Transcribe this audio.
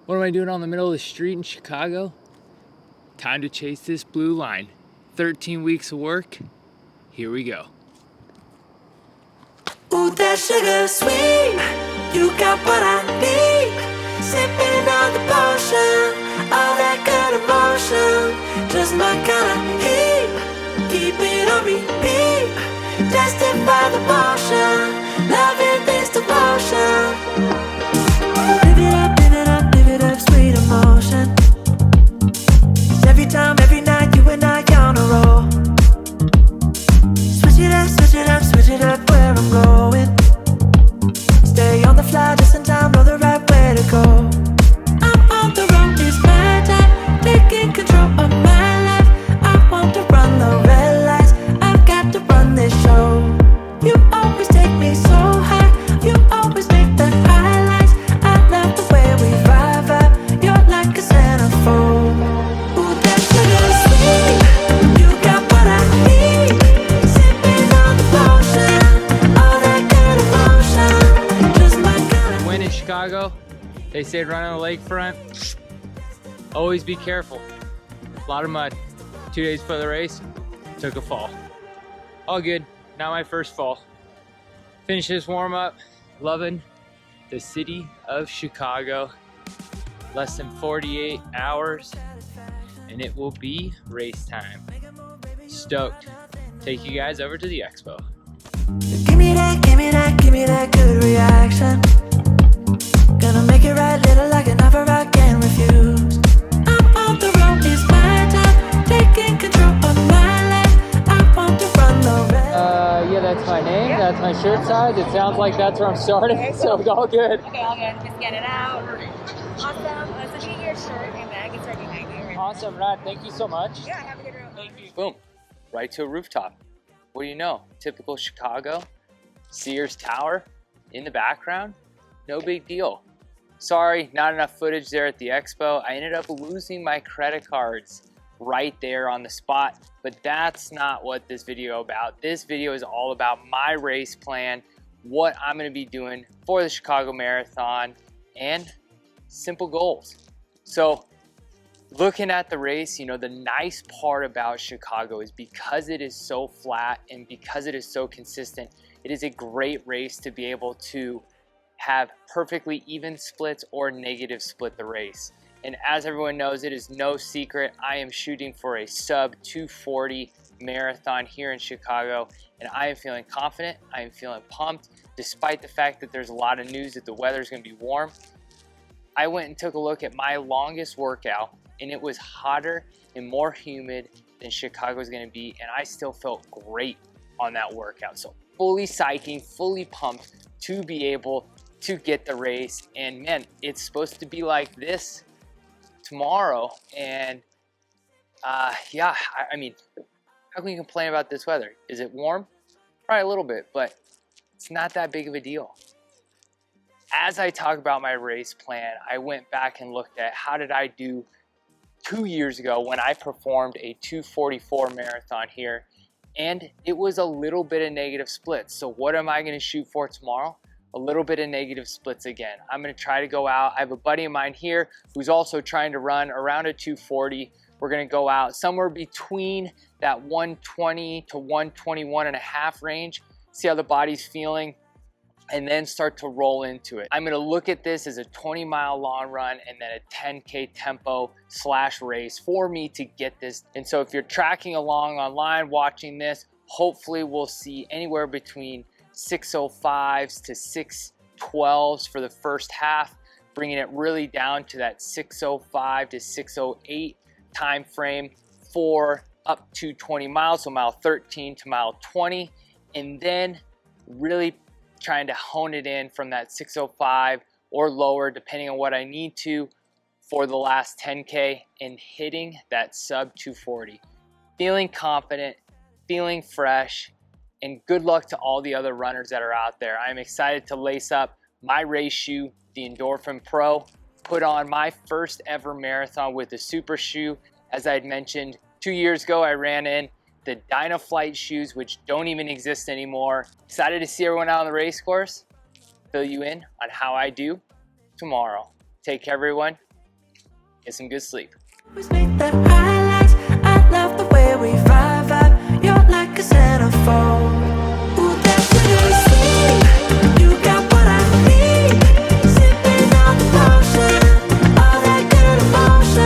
What am I doing on the middle of the street in Chicago? Time to chase this blue line. 13 weeks of work. Here we go. Ooh, that sugar sweet, you got what I need. Sipping on the potion, all that good emotion. Just my kind of heat, keep it on repeat. Destined by the motion, loving this devotion. Live it up, sweet emotion. Every time, every night, you and I on a roll. Switch it up where I'm going. Stay on the fly just in time, know the right way to go. I'm on the road, it's my time, taking control of my life. I want to run the red lights, I've got to run this show. You always take me so high, you always make the highlights. I love the way we vibe, you're like a centerfold. Ooh, that sugar sweet, you got what I need. Sipping on the potion, all that good emotion. Just my kind of. When in Chicago, they say run on the lakefront. Always be careful. A lot of mud. 2 days before the race, took a fall. All good, not my first fall. Finish this warm up, loving the city of Chicago. Less than 48 hours, and it will be race time. Stoked. Take you guys over to the expo. Give me that good reaction. Gonna make it right, little like an offer I can't refuse. I'm on the road, it's my time, taking control of my life. I want to run the red. Yeah, that's my name, that's my shirt size. It sounds like that's where I'm starting, Okay, so it's all good. Okay, all good. Just get it out. Awesome. Let's get your shirt and bag and start behind you. Awesome, Rod, thank you so much. Yeah, have a good room. Thank you. Boom, right to a rooftop. What do you know? Typical Chicago. Sears Tower in the background. No big deal. Sorry, not enough footage there at the expo. I ended up losing my credit cards right there on the spot, but that's not what this video about. This video is all about my race plan, what I'm gonna be doing for the Chicago Marathon, and simple goals. So looking at the race, you know, the nice part about Chicago is because it is so flat and because it is so consistent, it is a great race to be able to have perfectly even splits or negative split the race. And as everyone knows, it is no secret, I am shooting for a sub 240 marathon here in Chicago, and I am feeling confident, I am feeling pumped, despite the fact that there's a lot of news that the weather is gonna be warm. I went and took a look at my longest workout, and it was hotter and more humid than Chicago is gonna be, and I still felt great on that workout. So fully psyching, fully pumped to be able to get the race. And man, it's supposed to be like this tomorrow. And yeah, I mean, how can you complain about this weather? Is it warm? Probably a little bit, but it's not that big of a deal. As I talk about my race plan, I went back and looked at how did I do 2 years ago when I performed a 244 marathon here, and it was a little bit of negative splits. So what am I gonna shoot for tomorrow? A little bit of negative splits again. I'm gonna try to go out. I have a buddy of mine here who's also trying to run around a 240. We're gonna go out somewhere between that 120 to 121 and a half range, see how the body's feeling, and then start to roll into it. I'm gonna look at this as a 20-mile long run and then a 10K tempo / race for me to get this. And so if you're tracking along online, watching this, hopefully we'll see anywhere between 6:05s to 6:12s for the first half, bringing it really down to that 6:05 to 6:08 time frame for up to 20 miles, so mile 13 to mile 20, and then really trying to hone it in from that 6:05 or lower, depending on what I need to, for the last 10K and hitting that sub 240. Feeling confident, feeling fresh, and good luck to all the other runners that are out there. I'm excited to lace up my race shoe, the Endorphin Pro, put on my first ever marathon with the super shoe. As I had mentioned, 2 years ago, I ran in the Dynaflight shoes, which don't even exist anymore. Excited to see everyone out on the race course. Fill you in on how I do tomorrow. Take care, everyone. get some good sleep. Always make that highlight.